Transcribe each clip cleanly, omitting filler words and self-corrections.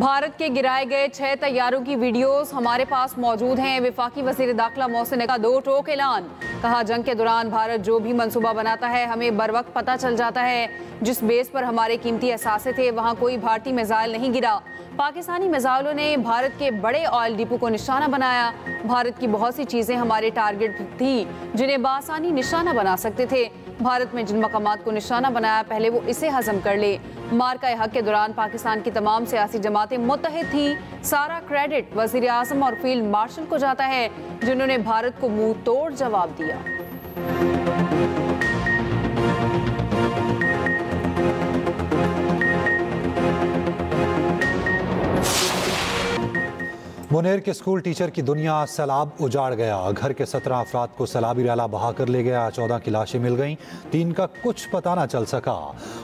भारत के गिराए गए 6 तैयारों की वीडियोस हमारे पास मौजूद हैं। वफाकी वज़ीर दाखिला मोहसिन नकवी का दो टोक ऐलान। कहा, जंग के दौरान भारत जो भी मंसूबा बनाता है हमें बर वक्त पता चल जाता है। जिस बेस पर हमारे कीमती असासे थे वहाँ कोई भारतीय मिसाइल नहीं गिरा। पाकिस्तानी मिसाइलों ने भारत के बड़े ऑयल डिपो को निशाना बनाया। भारत की बहुत सी चीज़ें हमारे टारगेट थी जिन्हें बासानी निशाना बना सकते थे। भारत में जिन मकामात को निशाना बनाया पहले वो इसे हजम कर ले। मार्का हक के दौरान पाकिस्तान की तमाम सियासी जमातें मुत्तहिद थी। सारा क्रेडिट वज़ीर आज़म और फील्ड मार्शल को जाता है जिन्होंने भारत को मुंह तोड़ जवाब दिया। मुनेर के स्कूल टीचर की दुनिया सैलाब उजाड़ गया। घर के 17 अफराद को सैलाबी रैला बहा कर ले गया। 14 की लाशें मिल गईं, 3 का कुछ पता ना चल सका।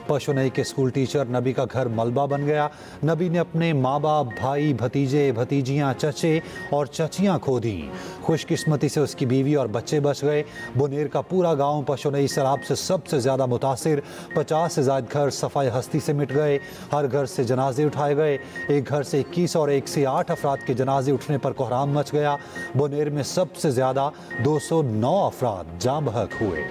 पशुनई के स्कूल टीचर नबी का घर मलबा बन गया। नबी ने अपने माँ बाप, भाई, भतीजे, भतीजियाँ, चचे और चचियाँ खो दी। खुशकिस्मती से उसकी बीवी और बच्चे बच गए। बुनेर का पूरा गाँव पशुनई सैलाब से सबसे ज़्यादा मुतासिर। 50 से ज़ायद घर सफाई हस्ती से मिट गए। हर घर से जनाजे उठाए गए। एक घर से 21 और एक से 8 अफराद के जनाजे उठने पर कोहराम मच गया। बुनेर में सबसे ज्यादा 209 अफराद जाँ बहक हुए।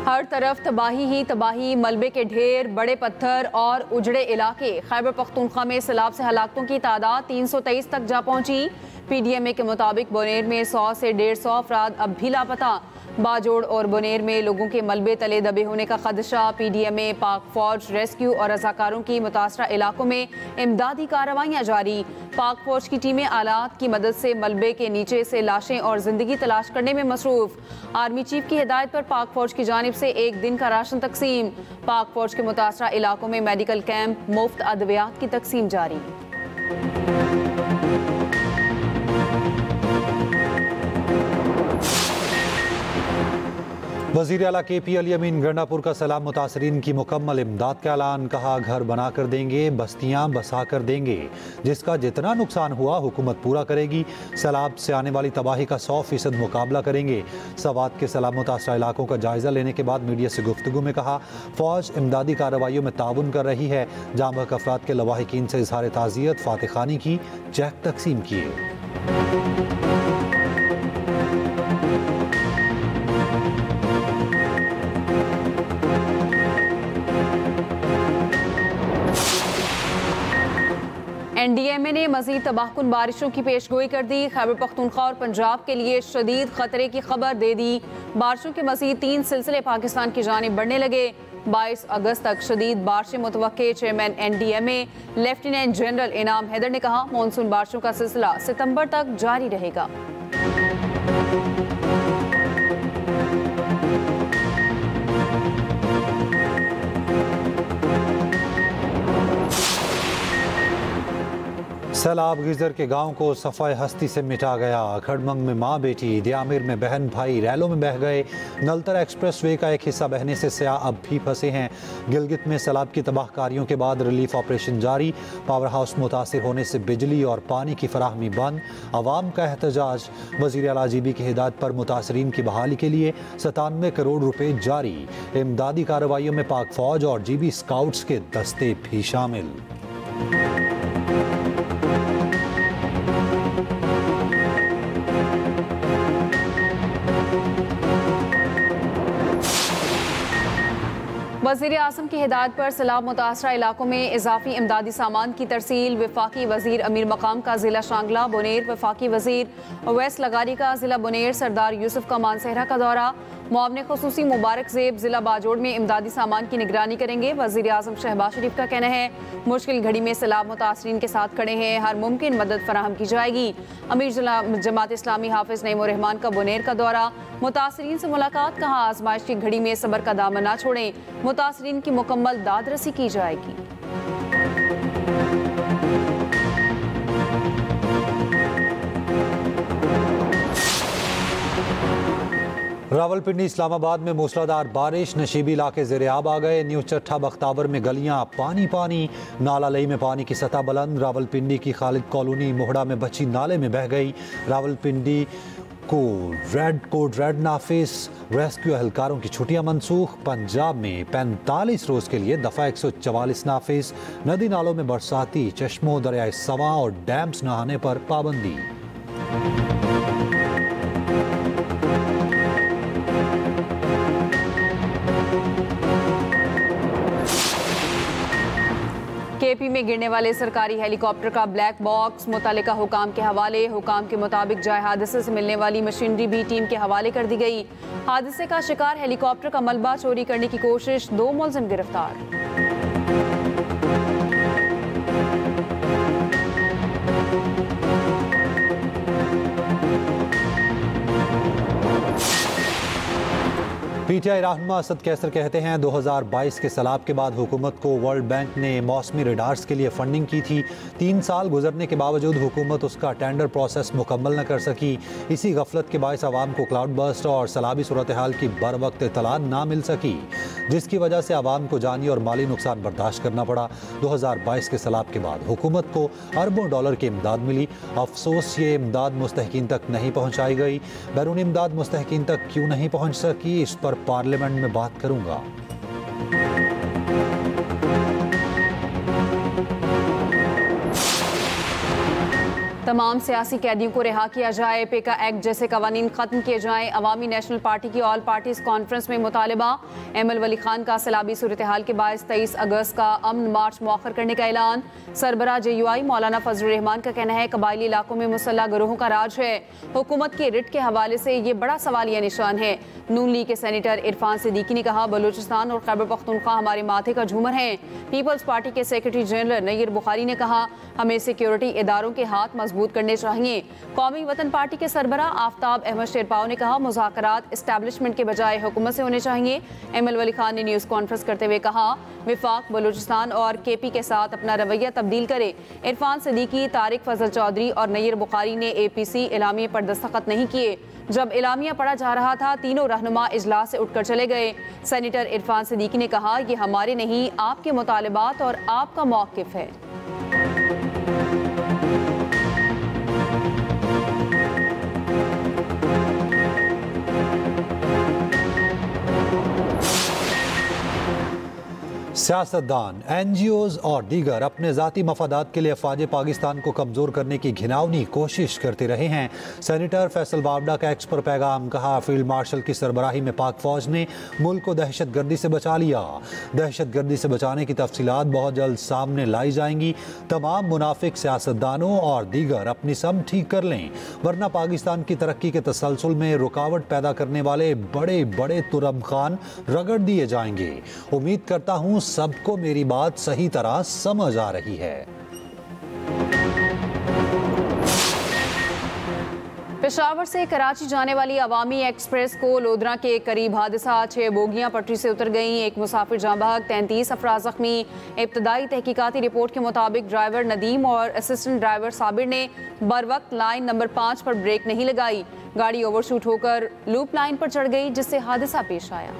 हर तरफ तबाही ही तबाही, मलबे के ढेर, बड़े पत्थर और उजड़े इलाके। खैबर पख्तूनख्वा में सैलाब से हलाकतों की तादाद 323 तक जा पहुंची। PDMA के मुताबिक बुनेर में 100 से 150 अफराद अब भी लापता। बाजोड़ और बुनेर में लोगों के मलबे तले दबे होने का खदशा। PDMA, पाक फौज, रेस्क्यू और रजाकारों की मुतासरा इलाकों में इमदादी कार्रवाइयाँ जारी। पाक फौज की टीमें आलात की मदद से मलबे के नीचे से लाशें और जिंदगी तलाश करने में मसरूफ। आर्मी चीफ की हिदायत पर पाक फौज की जानिब से एक दिन का राशन तकसीम। पाक फौज के मुतासरा इलाकों में मेडिकल कैंप, मुफ्त अद्वियात की तकसीम जारी। वज़ीर आला KP अली अमीन गंडापुर का सैलाब मुतासरीन की मुकम्मल इमदाद का ऐलान। कहा, घर बना कर देंगे, बस्तियाँ बसा कर देंगे। जिसका जितना नुकसान हुआ हुकूमत पूरा करेगी। सैलाब से आने वाली तबाही का 100% मुकाबला करेंगे। सवात के सैलाब मुतासरा इलाकों का जायजा लेने के बाद मीडिया से गुफ्तगू में कहा, फौज इमदादी कार्रवाइयों में ताउन कर रही है। जाँ बहक अफराद के लवाहिकीन से इजहार ताज़ियत, फातिखानी की चेक तकसीम किए। NDMA ने मज़ीद तबाहकुन बारिशों की पेशगोई कर दी। खैबर पख्तूनख्वा और पंजाब के लिए शदीद खतरे की खबर दे दी। बारिशों के मज़ीद 3 सिलसिले पाकिस्तान की जानिब बढ़ने लगे। 22 अगस्त तक शदीद बारिशें मुतवक्के। चेयरमैन NDMA लेफ्टिनेंट जनरल इनाम हैदर ने कहा, मानसून बारिशों का सिलसिला सितंबर तक जारी रहेगा। सैलाब गिजर के गांव को सफाई हस्ती से मिटा गया। खड़मंग में माँ बेटी, दियामिर में बहन भाई रैलों में बह गए। नलतरा एक्सप्रेस वे का एक हिस्सा बहने से सयाह अब भी फंसे हैं। गिलगित में सैलाब की तबाहकारियों के बाद रिलीफ ऑपरेशन जारी। पावर हाउस मुतासिर होने से बिजली और पानी की फराहमी बंद। अवाम का एहतजाज। वज़ीर आला GB की हिदायत पर मुतासरीन की बहाली के लिए 97 करोड़ रुपए जारी। इमदादी कार्रवाइयों में पाक फौज और GB स्काउट्स के दस्ते भी शामिल। वज़ीर आज़म की हिदायत पर सैलाब मुतासरा इलाकों में इजाफी इमदादी सामान की तरसील। वफाकी वज़ीर अमीर मकाम का ज़िला शांगला बुनेर, वफाकी वज़ीर अवैस लगारी का ज़िला बुनेर, सरदार यूसुफ का मानसहरा का दौरा। मुआवने खुसूसी मुबारक ज़ेब ज़िला बाजोड़ में इमदादी सामान की निगरानी करेंगे। वज़ीर आज़म शहबाज शरीफ का कहना है, मुश्किल घड़ी में सैलाब मुतासरीन के साथ खड़े हैं, हर मुमकिन मदद फराहम की जाएगी। अमीर जमात इस्लामी हाफिज़ नईमुर रहमान का बुनेर का दौरा। मुतासरीन से मुलाकात। कहा, आजमाइश की घड़ी में सब्र का दामन ना छोड़ें, मुतासरीन की मुकम्मल दादरसी की जाएगी। रावलपिंडी इस्लामाबाद में मूसलाधार बारिश, नशीबी इलाके ज़ेर-ए-आब आ गए। न्यू चट्ठा बख्तावर में गलियां पानी पानी, नाला लई में पानी की सतह बुलंद। रावलपिंडी की खालिद कॉलोनी मोहड़ा में बची नाले में बह गई। रावलपिंडी कोड रेड नाफिज, रेस्क्यू एहलकारों की छुट्टियां मनसूख। पंजाब में 45 रोज के लिए दफा 144 नाफिज। नदी नालों में बरसाती चश्मों, दरियाए सवा और डैम्स नहाने पर पाबंदी। केपी में गिरने वाले सरकारी हेलीकॉप्टर का ब्लैक बॉक्स मुतल्लिका हुकाम के हवाले। हुकाम के मुताबिक जाए हादसे से मिलने वाली मशीनरी भी टीम के हवाले कर दी गई। हादसे का शिकार हेलीकॉप्टर का मलबा चोरी करने की कोशिश, 2 मुलजिम गिरफ्तार। पीटीआई रहनुमा असद कैसर कहते हैं 2022 के सैलाब के बाद हुकूमत को वर्ल्ड बैंक ने मौसमी रडार्स के लिए फंडिंग की थी। 3 साल गुजरने के बावजूद हुकूमत उसका टेंडर प्रोसेस मुकम्मल न कर सकी। इसी गफलत के बायस आवाम को क्लाउड बर्स्ट और सैलाबी सूरत हाल की बर वक्त इत्तला ना मिल सकी, जिसकी वजह से आवाम को जानी और माली नुकसान बर्दाश्त करना पड़ा। 2022 के सैलाब के बाद हुकूमत को अरबों डॉलर की इमदाद मिली। अफसोस ये इमदाद मुस्तहिकीन तक नहीं पहुँचाई गई। बैरूनी इमदाद मुस्तहिकीन तक क्यों नहीं पहुँच सकी, इस पर पार्लियामेंट में बात करूंगा। तमाम सियासी कैदियों को रिहा किया जाए, पेका एक्ट जैसे कवानीन खत्म किए जाएं। अवामी नेशनल पार्टी की ऑल पार्टीज कॉन्फ्रेंस में मुतालबा। एमएल वली खान का सैलाबी सूरत हाल के बायस 23 अगस्त का अमन मार्च मौखर करने का ऐलान। सरबराह JUI मौलाना फजल रहमान का कहना है कबायली इलाकों में मुसल्लह गिरोहों का राज है। हुकूमत के रिट के हवाले से ये बड़ा सवालिया निशान है। नून लीग के सेनेटर इरफान सिद्दीकी ने कहा बलूचिस्तान और खैबर पख्तूनख्वा हमारे माथे का झूमर है। पीपल्स पार्टी के सेक्रेटरी जनरल नय्यर बुखारी ने कहा हमें सिक्योरिटी इदारों के हाथ मजबूत करने चाहिए। कौमी वतन पार्टी के सरबराह आफ्ताब अहमद शेरपाव ने कहा मुज़ाकरात एस्टैब्लिशमेंट के बजाय हुकूमत से होने चाहिए। एमएल वली खान ने न्यूज़ कॉन्फ्रेंस करते हुए कहा विफाक बलूचिस्तान और KP के साथ अपना रवैया तब्दील करे। इरफान सिद्दीकी, तारिक फजल चौधरी और नय्यर बुखारी ने APC इलामिये पर दस्तखत नहीं किए। जब इलामिया पढ़ा जा रहा था तीनों रहनुमा इजलास से उठकर चले गए। सेनेटर इरफान सिद्दीकी ने कहा ये हमारे नहीं आपके मुतालबात और आपका मौक़िफ़ है। सियासतदान, NGOs और दीगर अपने ज़ाती मफादात के लिए अफवाज पाकिस्तान को कमज़ोर करने की घिनौनी कोशिश करते रहे हैं। सेनेटर फैसल बावडा का एक्स पर पैगाम, कहा फील्ड मार्शल की सरबराही में पाक फौज ने मुल्क को दहशत गर्दी से बचा लिया। दहशत गर्दी से बचाने की तफसीलात बहुत जल्द सामने लाई जाएंगी। तमाम मुनाफिक सियासतदानों और दीगर अपनी सम ठीक कर लें, वरना पाकिस्तान की तरक्की के तसलसल में रुकावट पैदा करने वाले बड़े बड़े तुरम खान रगड़ दिए जाएंगे। उम्मीद करता हूँ सबको मेरी बात सही तरह समझ आ रही है। पेशावर से कराची जाने वाली अवामी एक्सप्रेस को लोधरा के करीब हादसा, 6 बोगियां पटरी से उतर गईं, एक मुसाफिर जाँ बहक, 33 अफराद जख्मी। इब्तदाई तहकीकाती रिपोर्ट के मुताबिक ड्राइवर नदीम और असिस्टेंट ड्राइवर साबिर ने बर वक्त लाइन नंबर 5 पर ब्रेक नहीं लगाई। गाड़ी ओवरशूट होकर लूप लाइन पर चढ़ गई, जिससे हादसा पेश आया।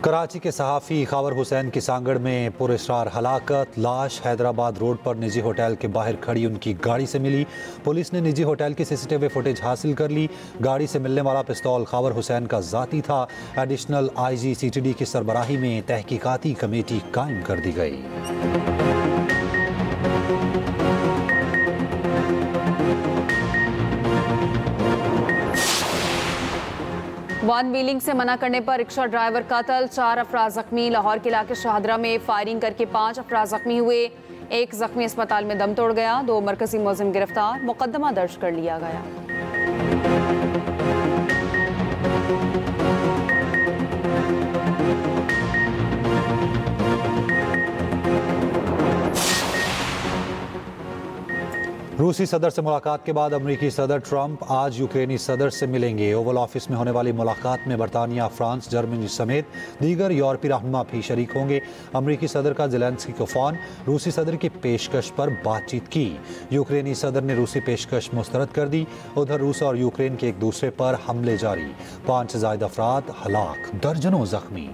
कराची के सहाफ़ी खावर हुसैन की सांगड़ में पुरअसरार हलाकत, लाश हैदराबाद रोड पर निजी होटल के बाहर खड़ी उनकी गाड़ी से मिली। पुलिस ने निजी होटल की CCTV फुटेज हासिल कर ली। गाड़ी से मिलने वाला पिस्तौल खावर हुसैन का ज़ाती था। एडिशनल IG CTD की सरबराही में तहकीकाती कमेटी कायम कर दी गई। वन व्हीलिंग से मना करने पर रिक्शा ड्राइवर कत्ल, 4 अफराद जख्मी। लाहौर के इलाके शाहदरा में फायरिंग करके 5 अफराद जख्मी हुए। एक जख्मी अस्पताल में दम तोड़ गया। 2 मरकजी मुलजिम गिरफ्तार, मुकदमा दर्ज कर लिया गया। रूसी सदर से मुलाकात के बाद अमरीकी सदर ट्रंप आज यूक्रेनी सदर से मिलेंगे। ओवल ऑफिस में होने वाली मुलाकात में बरतानिया, फ्रांस, जर्मनी समेत दीगर यूरोपीय रहनुमा भी शरीक होंगे। अमरीकी सदर का ज़ेलेंस्की को फ़ोन, रूसी सदर की पेशकश पर बातचीत की। यूक्रेनी सदर ने रूसी पेशकश मुस्तरद कर दी। उधर रूस और यूक्रेन के एक दूसरे पर हमले जारी, 5 से ज़ायद अफराद हलाक, दर्जनों जख्मी।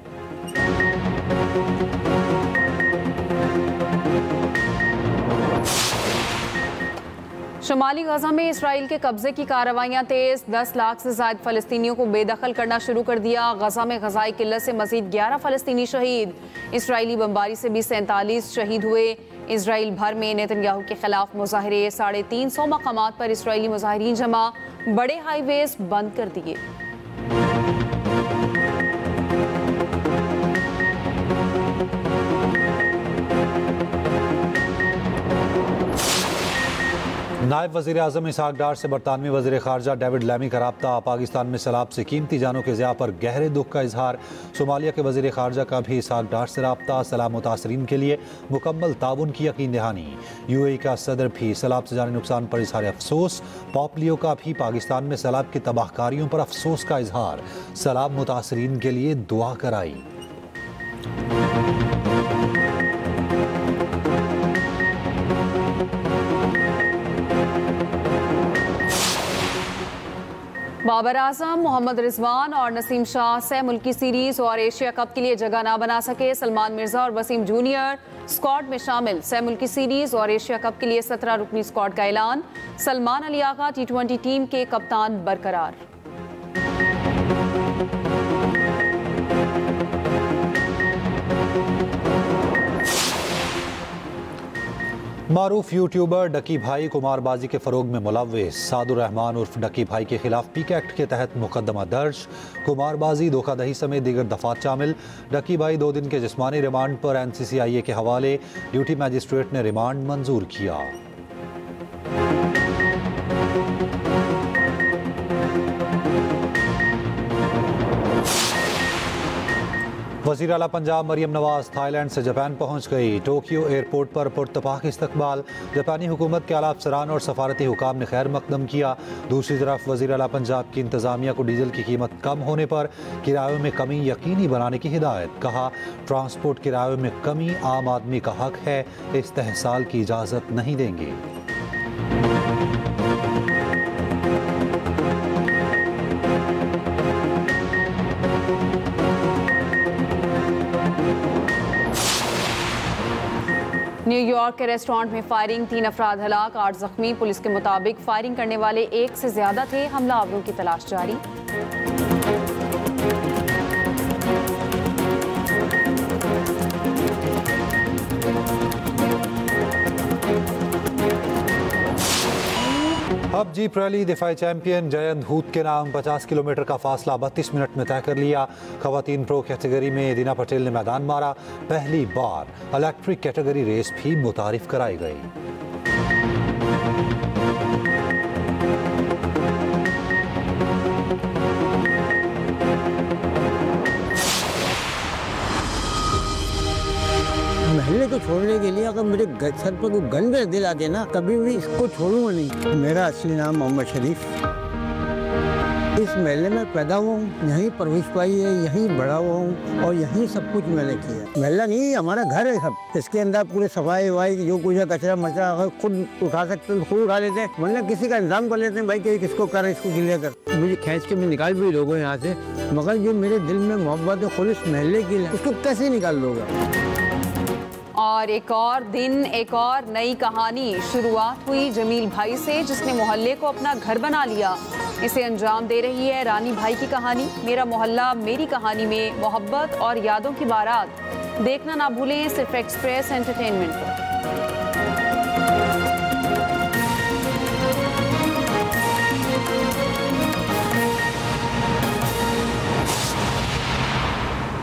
शुमाली गजा में इसराइल के कब्जे की कार्रवाइयां तेज। 10 लाख से ज्यादा फलस्तीनियों को बेदखल करना शुरू कर दिया। गजा में गजाई किल्लत से मजीद 11 फलस्तीनी शहीद। इसराइली बमबारी से भी 47 शहीद हुए। इसराइल भर में नेतन्याहू के खिलाफ मुजाहरे। 350 मकामात पर इसराइली मुजाहिरीन जमा। बड़े हाईवेज बंद कर दिए। नायब वज़ीर आज़म इसहाक डार से बरतानवी वज़ीर ख़ारजा डेविड लैमी का रब्ता। पाकिस्तान में सैलाब से कीमती जानों के ज़िया पर गहरे दुख का इजहार। सोमालिया के वज़ीर ख़ारजा का भी इसहाक डार से रब्ता। सैलाब मुतासरीन के लिए मुकम्मल ताउन की यकीन दहानी। UAE का सदर भी सैलाब से जानी नुकसान पर इजहार अफसोस। पॉप लियो का भी पाकिस्तान में सैलाब की तबाहकारियों पर अफसोस का इजहार। सैलाब मुतासरीन के लिए दुआ कराई। बाबर आजम, मोहम्मद रिजवान और नसीम शाह सह मुल्की सीरीज और एशिया कप के लिए जगह ना बना सके। सलमान मिर्जा और वसीम जूनियर स्क्वाड में शामिल। सह मुल्की सीरीज और एशिया कप के लिए 17 रुकनी स्क्वाड का ऐलान। सलमान अली आगा T20 टीम के कप्तान बरकरार। मारूफ यूट्यूबर डकी भाई कुमारबाजी के फरोग में मुलव्विस। सादुर रहमान उर्फ डकी भाई के खिलाफ पीके एक्ट के तहत मुकदमा दर्ज। कुमारबाजी, धोखाधड़ी समेत दीगर दफात शामिल। डकी भाई 2 दिन के जिस्मानी रिमांड पर NCCIA के हवाले। ड्यूटी मजिस्ट्रेट ने रिमांड मंजूर किया। वज़ीर आला पंजाब मरियम नवाज थाईलैंड से जापान पहुंच गई। टोक्यो एयरपोर्ट पर पुरतपाक इस्तकबाल। जापानी हुकूमत के आला अफसरान और सफारती हुकाम ने खैर मकदम किया। दूसरी तरफ वज़ीर आला पंजाब की इंतज़ामिया को डीजल की कीमत कम होने पर किरायों में कमी यकीनी बनाने की हिदायत। कहा, ट्रांसपोर्ट किरायों में कमी आम आदमी का हक है, इस्तेहसाल की इजाज़त नहीं देंगे। न्यूयॉर्क के रेस्टोरेंट में फायरिंग, 3 अफराद हलाक, 8 जख्मी। पुलिस के मुताबिक फायरिंग करने वाले 1 से ज्यादा थे। हमलावरों की तलाश जारी। अब जीप रैली दिफाई चैंपियन जयंत हूत के नाम 50 किलोमीटर का फासला 32 मिनट में तय कर लिया। खवातीन प्रो कैटेगरी में दीना पटेल ने मैदान मारा। पहली बार इलेक्ट्रिक कैटेगरी रेस भी मुतारिफ कराई गई। महल्ले को छोड़ने के लिए अगर मेरे सर पर कोई गन भी दिला देना, कभी भी इसको छोड़ूंगा नहीं। मेरा असली नाम मोहम्मद शरीफ। इस महल्ले में पैदा हुआ हूँ, यहीं परवरिश पाई है, यहीं बड़ा हुआ हूँ और यहीं सब कुछ मैंने किया। महल्ला नहीं, हमारा घर है सब। इसके अंदर पूरे सफाई वफाई जो कुछ है, कचरा मचरा अगर खुद उठा सकते हैं खुद उठा लेते हैं, वरना किसी का इंतजाम कर लेते हैं भाई कि किसको कर इसको गिले कर। मुझे खींच के मैं निकाल भी लोगों यहाँ से, मगर जो मेरे दिल में मोहब्बत है खुद इस महल्ले की है, उसको कैसे निकाल लोगे। और एक और दिन, एक और नई कहानी। शुरुआत हुई जमील भाई से, जिसने मोहल्ले को अपना घर बना लिया। इसे अंजाम दे रही है रानी भाई की कहानी। मेरा मोहल्ला मेरी कहानी में मोहब्बत और यादों की बारात। देखना ना भूलें सिर्फ एक्सप्रेस एंटरटेनमेंट पर।